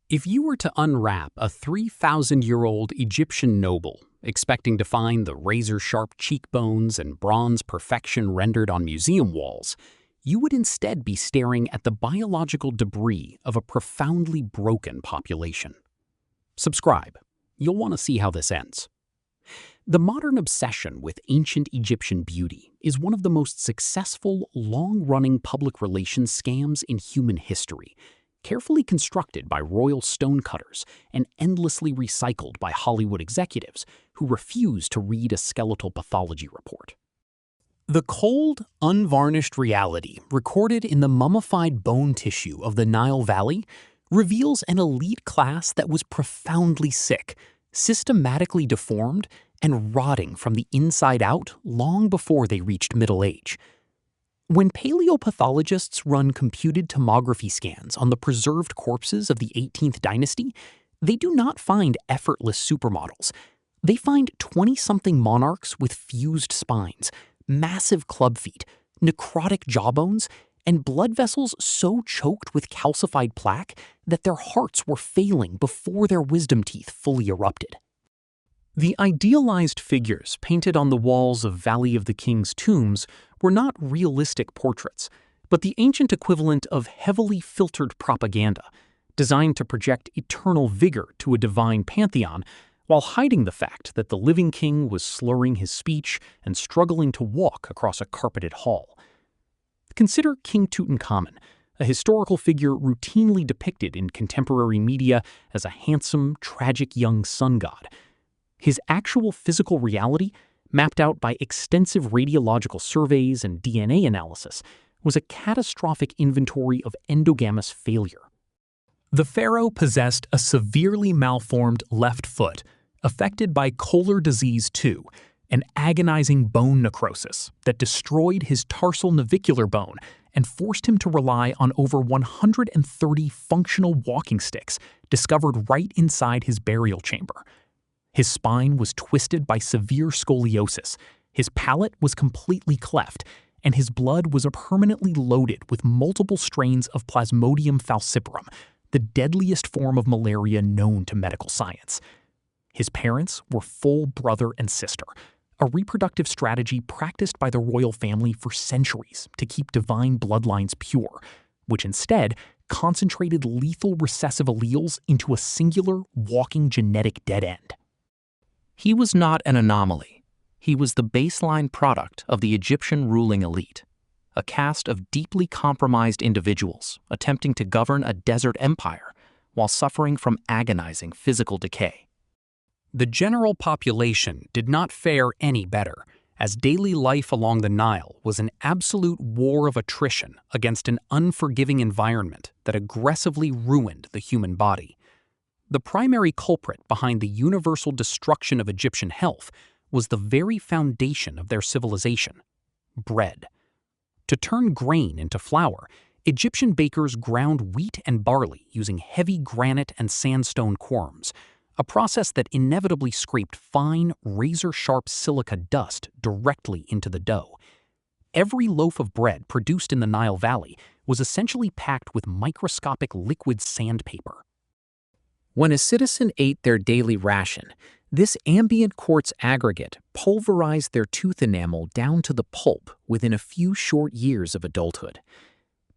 If you were to unwrap a 3,000-year-old Egyptian noble, expecting to find the razor-sharp cheekbones and bronze perfection rendered on museum walls, you would instead be staring at the biological debris of a profoundly broken population. Subscribe. You'll want to see how this ends. The modern obsession with ancient Egyptian beauty is one of the most successful, long-running public relations scams in human history, carefully constructed by royal stonecutters and endlessly recycled by Hollywood executives who refuse to read a skeletal pathology report. The cold, unvarnished reality recorded in the mummified bone tissue of the Nile Valley reveals an elite class that was profoundly sick, systematically deformed, and rotting from the inside out long before they reached middle age. When paleopathologists run computed tomography scans on the preserved corpses of the 18th dynasty, they do not find effortless supermodels. They find 20-something monarchs with fused spines, massive club feet, necrotic jawbones, and blood vessels so choked with calcified plaque that their hearts were failing before their wisdom teeth fully erupted. The idealized figures painted on the walls of Valley of the King's tombs were not realistic portraits, but the ancient equivalent of heavily filtered propaganda, designed to project eternal vigor to a divine pantheon while hiding the fact that the living king was slurring his speech and struggling to walk across a carpeted hall. Consider King Tutankhamun, a historical figure routinely depicted in contemporary media as a handsome, tragic young sun god. His actual physical reality, mapped out by extensive radiological surveys and DNA analysis, was a catastrophic inventory of endogamous failure. The pharaoh possessed a severely malformed left foot, affected by Kolar disease II, an agonizing bone necrosis that destroyed his tarsal navicular bone and forced him to rely on over 130 functional walking sticks discovered right inside his burial chamber. His spine was twisted by severe scoliosis, his palate was completely cleft, and his blood was permanently loaded with multiple strains of Plasmodium falciparum, the deadliest form of malaria known to medical science. His parents were full brother and sister, a reproductive strategy practiced by the royal family for centuries to keep divine bloodlines pure, which instead concentrated lethal recessive alleles into a singular, walking genetic dead end. He was not an anomaly. He was the baseline product of the Egyptian ruling elite, a caste of deeply compromised individuals attempting to govern a desert empire while suffering from agonizing physical decay. The general population did not fare any better, as daily life along the Nile was an absolute war of attrition against an unforgiving environment that aggressively ruined the human body. The primary culprit behind the universal destruction of Egyptian health was the very foundation of their civilization: bread. To turn grain into flour, Egyptian bakers ground wheat and barley using heavy granite and sandstone querns, a process that inevitably scraped fine, razor-sharp silica dust directly into the dough. Every loaf of bread produced in the Nile Valley was essentially packed with microscopic liquid sandpaper. When a citizen ate their daily ration, this ambient quartz aggregate pulverized their tooth enamel down to the pulp within a few short years of adulthood.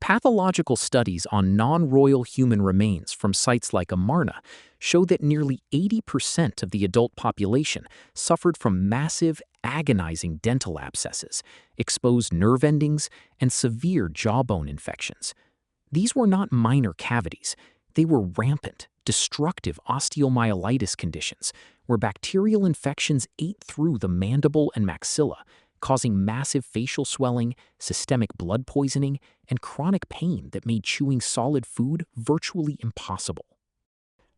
Pathological studies on non-royal human remains from sites like Amarna show that nearly 80% of the adult population suffered from massive, agonizing dental abscesses, exposed nerve endings, and severe jawbone infections. These were not minor cavities. They were rampant, destructive osteomyelitis conditions where bacterial infections ate through the mandible and maxilla, causing massive facial swelling, systemic blood poisoning, and chronic pain that made chewing solid food virtually impossible.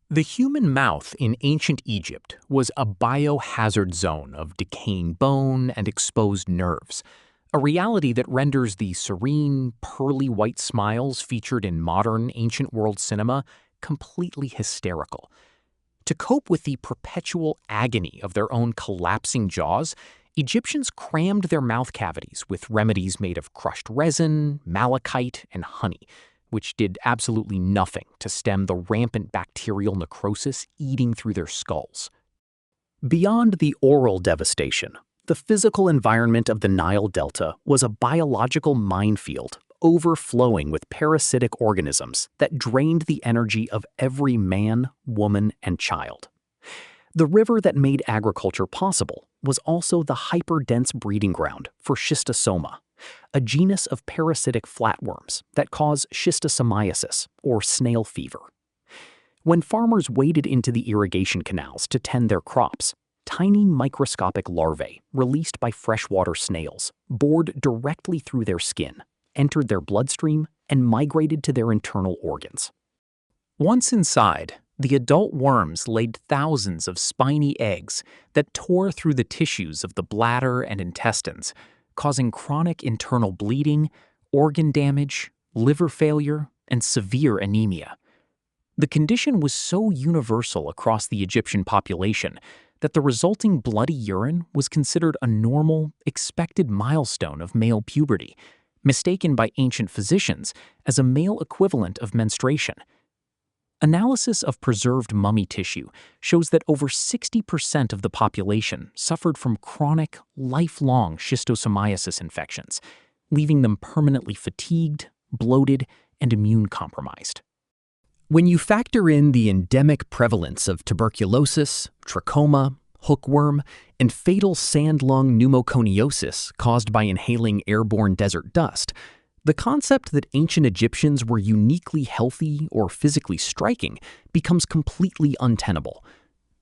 The human mouth in ancient Egypt was a biohazard zone of decaying bone and exposed nerves, a reality that renders the serene, pearly white smiles featured in modern ancient world cinema completely hysterical. To cope with the perpetual agony of their own collapsing jaws, Egyptians crammed their mouth cavities with remedies made of crushed resin, malachite, and honey, which did absolutely nothing to stem the rampant bacterial necrosis eating through their skulls. Beyond the oral devastation, the physical environment of the Nile Delta was a biological minefield overflowing with parasitic organisms that drained the energy of every man, woman, and child. The river that made agriculture possible was also the hyperdense breeding ground for schistosoma, a genus of parasitic flatworms that cause schistosomiasis, or snail fever. When farmers waded into the irrigation canals to tend their crops, tiny microscopic larvae released by freshwater snails bored directly through their skin, entered their bloodstream, and migrated to their internal organs. Once inside, the adult worms laid thousands of spiny eggs that tore through the tissues of the bladder and intestines, causing chronic internal bleeding, organ damage, liver failure, and severe anemia. The condition was so universal across the Egyptian population that the resulting bloody urine was considered a normal, expected milestone of male puberty, mistaken by ancient physicians as a male equivalent of menstruation. Analysis of preserved mummy tissue shows that over 60% of the population suffered from chronic, lifelong schistosomiasis infections, leaving them permanently fatigued, bloated, and immune-compromised. When you factor in the endemic prevalence of tuberculosis, trachoma, hookworm, and fatal sand-lung pneumoconiosis caused by inhaling airborne desert dust, the concept that ancient Egyptians were uniquely healthy or physically striking becomes completely untenable.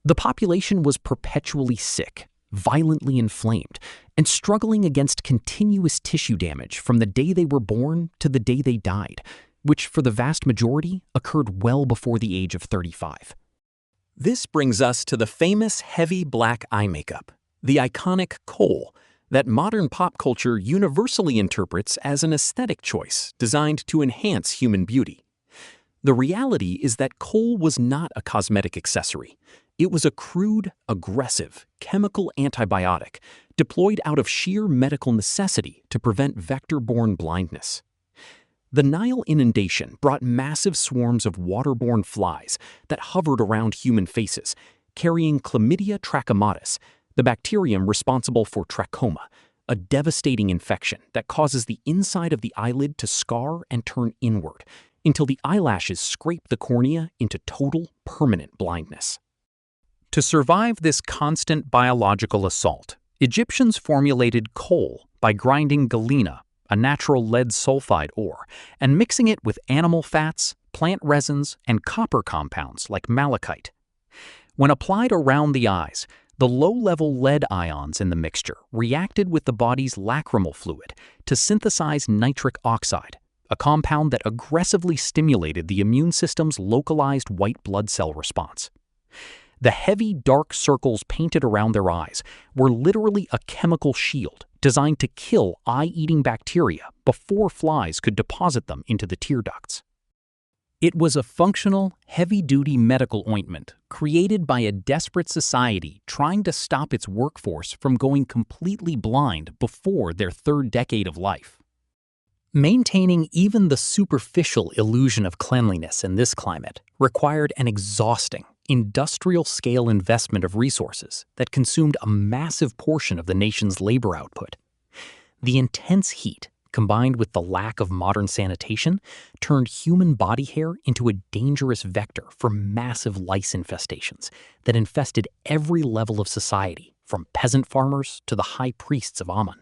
The population was perpetually sick, violently inflamed, and struggling against continuous tissue damage from the day they were born to the day they died, which for the vast majority occurred well before the age of 35. This brings us to the famous heavy black eye makeup, the iconic kohl, that modern pop culture universally interprets as an aesthetic choice designed to enhance human beauty. The reality is that kohl was not a cosmetic accessory. It was a crude, aggressive, chemical antibiotic deployed out of sheer medical necessity to prevent vector-borne blindness. The Nile inundation brought massive swarms of waterborne flies that hovered around human faces, carrying Chlamydia trachomatis, the bacterium responsible for trachoma, a devastating infection that causes the inside of the eyelid to scar and turn inward until the eyelashes scrape the cornea into total, permanent blindness. To survive this constant biological assault, Egyptians formulated kohl by grinding galena, a natural lead sulfide ore, and mixing it with animal fats, plant resins, and copper compounds like malachite. When applied around the eyes, the low-level lead ions in the mixture reacted with the body's lacrimal fluid to synthesize nitric oxide, a compound that aggressively stimulated the immune system's localized white blood cell response. The heavy, dark circles painted around their eyes were literally a chemical shield designed to kill eye-eating bacteria before flies could deposit them into the tear ducts. It was a functional, heavy-duty medical ointment created by a desperate society trying to stop its workforce from going completely blind before their third decade of life. Maintaining even the superficial illusion of cleanliness in this climate required an exhausting, industrial-scale investment of resources that consumed a massive portion of the nation's labor output. The intense heat, combined with the lack of modern sanitation, turned human body hair into a dangerous vector for massive lice infestations that infested every level of society, from peasant farmers to the high priests of Amun.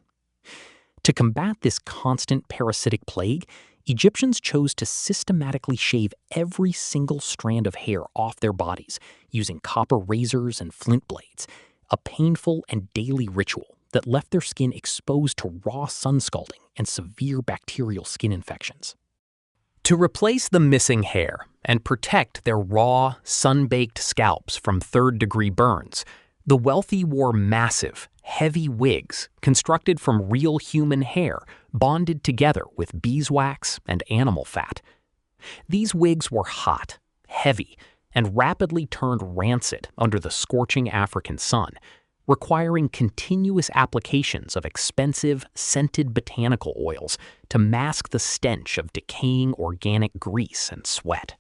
To combat this constant parasitic plague, Egyptians chose to systematically shave every single strand of hair off their bodies using copper razors and flint blades, a painful and daily ritual that left their skin exposed to raw sun scalding and severe bacterial skin infections. To replace the missing hair and protect their raw, sun-baked scalps from third-degree burns, the wealthy wore massive, heavy wigs constructed from real human hair bonded together with beeswax and animal fat. These wigs were hot, heavy, and rapidly turned rancid under the scorching African sun, requiring continuous applications of expensive, scented botanical oils to mask the stench of decaying organic grease and sweat.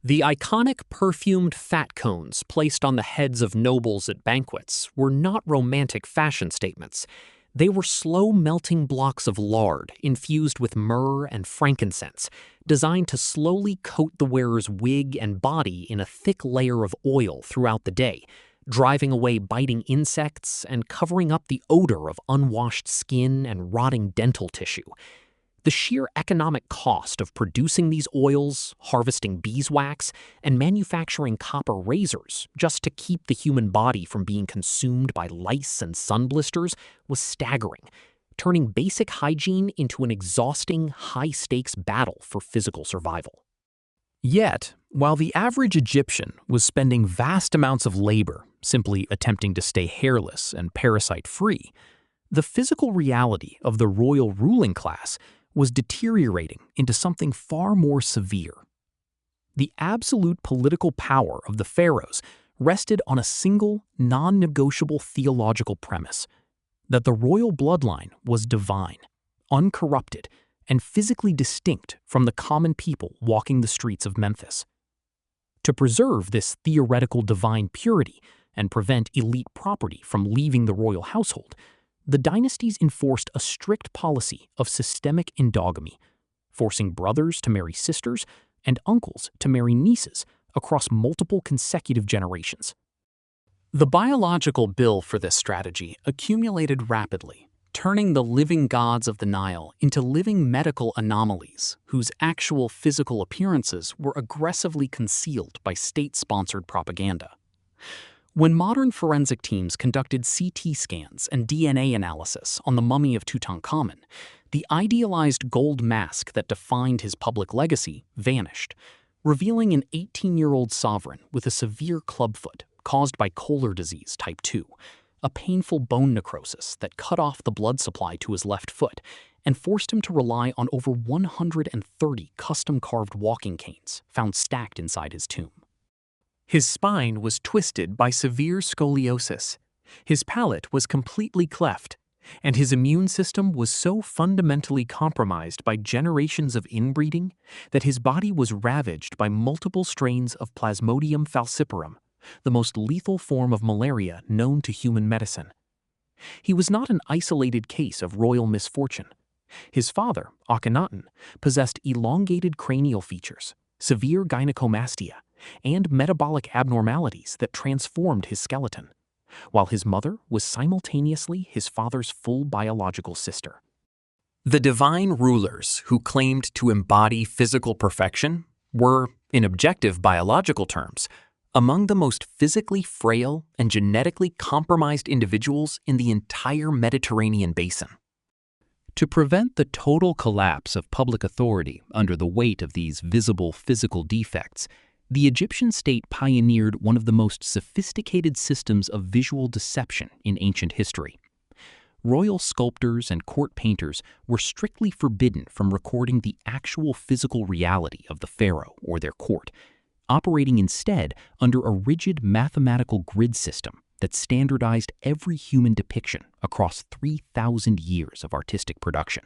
The iconic perfumed fat cones placed on the heads of nobles at banquets were not romantic fashion statements. They were slow-melting blocks of lard infused with myrrh and frankincense, designed to slowly coat the wearer's wig and body in a thick layer of oil throughout the day, driving away biting insects and covering up the odor of unwashed skin and rotting dental tissue. The sheer economic cost of producing these oils, harvesting beeswax, and manufacturing copper razors just to keep the human body from being consumed by lice and sun blisters was staggering, turning basic hygiene into an exhausting, high-stakes battle for physical survival. Yet, while the average Egyptian was spending vast amounts of labor simply attempting to stay hairless and parasite-free, the physical reality of the royal ruling class was deteriorating into something far more severe. The absolute political power of the pharaohs rested on a single, non-negotiable theological premise: that the royal bloodline was divine, uncorrupted, and physically distinct from the common people walking the streets of Memphis. To preserve this theoretical divine purity and prevent elite property from leaving the royal household, the dynasties enforced a strict policy of systemic endogamy, forcing brothers to marry sisters and uncles to marry nieces across multiple consecutive generations. The biological bill for this strategy accumulated rapidly, turning the living gods of the Nile into living medical anomalies whose actual physical appearances were aggressively concealed by state-sponsored propaganda. When modern forensic teams conducted CT scans and DNA analysis on the mummy of Tutankhamun, the idealized gold mask that defined his public legacy vanished, revealing an 18-year-old sovereign with a severe clubfoot caused by Kohler disease type 2, a painful bone necrosis that cut off the blood supply to his left foot and forced him to rely on over 130 custom-carved walking canes found stacked inside his tomb. His spine was twisted by severe scoliosis, his palate was completely cleft, and his immune system was so fundamentally compromised by generations of inbreeding that his body was ravaged by multiple strains of Plasmodium falciparum, the most lethal form of malaria known to human medicine. He was not an isolated case of royal misfortune. His father, Akhenaten, possessed elongated cranial features, severe gynecomastia, and metabolic abnormalities that transformed his skeleton, while his mother was simultaneously his father's full biological sister. The divine rulers who claimed to embody physical perfection were, in objective biological terms, among the most physically frail and genetically compromised individuals in the entire Mediterranean basin. To prevent the total collapse of public authority under the weight of these visible physical defects, the Egyptian state pioneered one of the most sophisticated systems of visual deception in ancient history. Royal sculptors and court painters were strictly forbidden from recording the actual physical reality of the pharaoh or their court, operating instead under a rigid mathematical grid system that standardized every human depiction across 3,000 years of artistic production.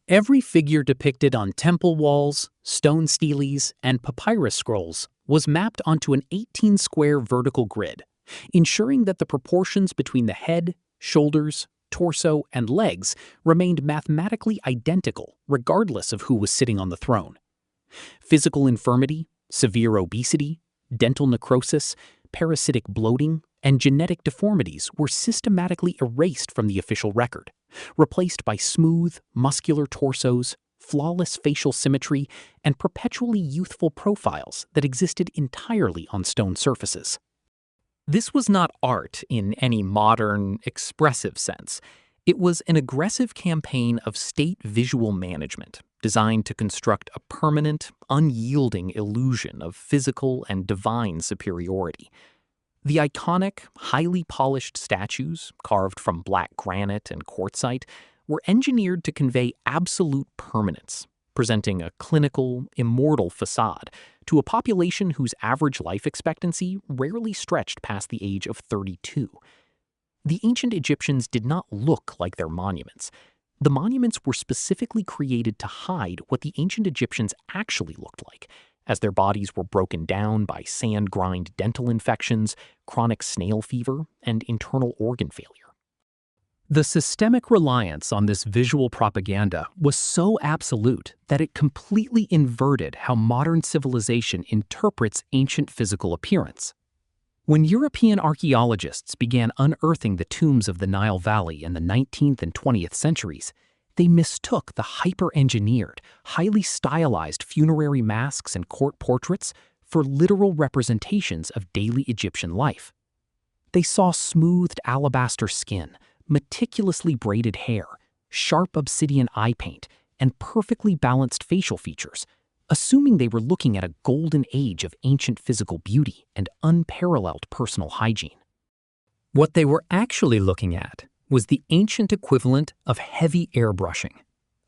Every figure depicted on temple walls, stone steles, and papyrus scrolls was mapped onto an 18-square vertical grid, ensuring that the proportions between the head, shoulders, torso, and legs remained mathematically identical regardless of who was sitting on the throne. Physical infirmity, severe obesity, dental necrosis, parasitic bloating, and genetic deformities were systematically erased from the official record, replaced by smooth, muscular torsos, flawless facial symmetry, and perpetually youthful profiles that existed entirely on stone surfaces. This was not art in any modern, expressive sense. It was an aggressive campaign of state visual management designed to construct a permanent, unyielding illusion of physical and divine superiority. The iconic, highly polished statues, carved from black granite and quartzite, were engineered to convey absolute permanence, presenting a clinical, immortal facade to a population whose average life expectancy rarely stretched past the age of 32. The ancient Egyptians did not look like their monuments. The monuments were specifically created to hide what the ancient Egyptians actually looked like, as their bodies were broken down by sand-grind dental infections, chronic snail fever, and internal organ failure. The systemic reliance on this visual propaganda was so absolute that it completely inverted how modern civilization interprets ancient physical appearance. When European archaeologists began unearthing the tombs of the Nile Valley in the 19th and 20th centuries, they mistook the hyper-engineered, highly stylized funerary masks and court portraits for literal representations of daily Egyptian life. They saw smoothed alabaster skin, meticulously braided hair, sharp obsidian eye paint, and perfectly balanced facial features, assuming they were looking at a golden age of ancient physical beauty and unparalleled personal hygiene. What they were actually looking at was the ancient equivalent of heavy airbrushing,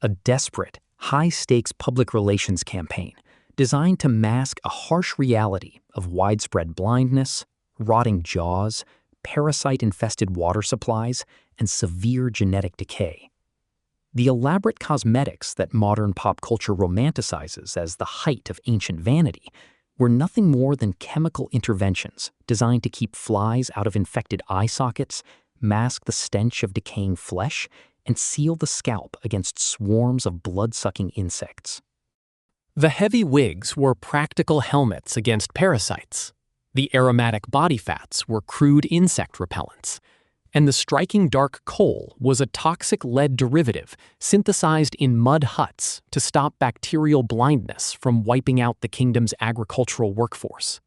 a desperate, high-stakes public relations campaign designed to mask a harsh reality of widespread blindness, rotting jaws, parasite-infested water supplies, and severe genetic decay. The elaborate cosmetics that modern pop culture romanticizes as the height of ancient vanity were nothing more than chemical interventions designed to keep flies out of infected eye sockets, mask the stench of decaying flesh, and seal the scalp against swarms of blood-sucking insects. The heavy wigs were practical helmets against parasites. The aromatic body fats were crude insect repellents. And the striking dark coal was a toxic lead derivative synthesized in mud huts to stop bacterial blindness from wiping out the kingdom's agricultural workforce.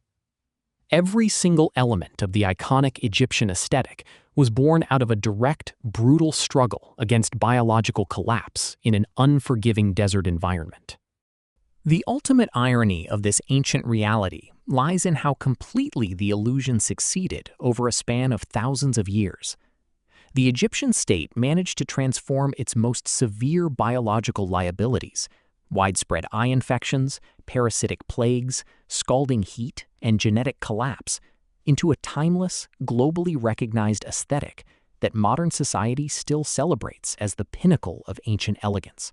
Every single element of the iconic Egyptian aesthetic was born out of a direct, brutal struggle against biological collapse in an unforgiving desert environment. The ultimate irony of this ancient reality lies in how completely the illusion succeeded over a span of thousands of years. The Egyptian state managed to transform its most severe biological liabilities, widespread eye infections, parasitic plagues, scalding heat, and genetic collapse, into a timeless, globally recognized aesthetic that modern society still celebrates as the pinnacle of ancient elegance.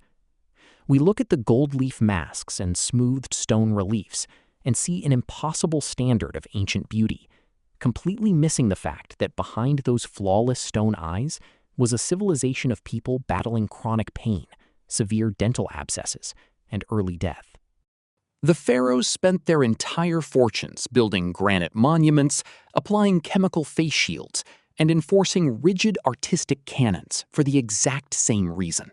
We look at the gold leaf masks and smoothed stone reliefs and see an impossible standard of ancient beauty, completely missing the fact that behind those flawless stone eyes was a civilization of people battling chronic pain, severe dental abscesses, and early death. The pharaohs spent their entire fortunes building granite monuments, applying chemical face shields, and enforcing rigid artistic canons for the exact same reason: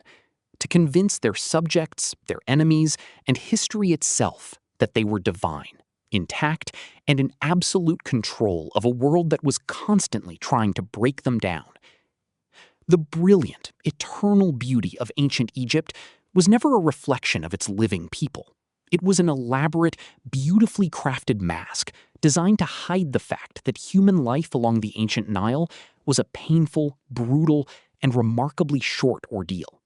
to convince their subjects, their enemies, and history itself that they were divine, intact, and in absolute control of a world that was constantly trying to break them down. The brilliant, eternal beauty of ancient Egypt was never a reflection of its living people. It was an elaborate, beautifully crafted mask designed to hide the fact that human life along the ancient Nile was a painful, brutal, and remarkably short ordeal.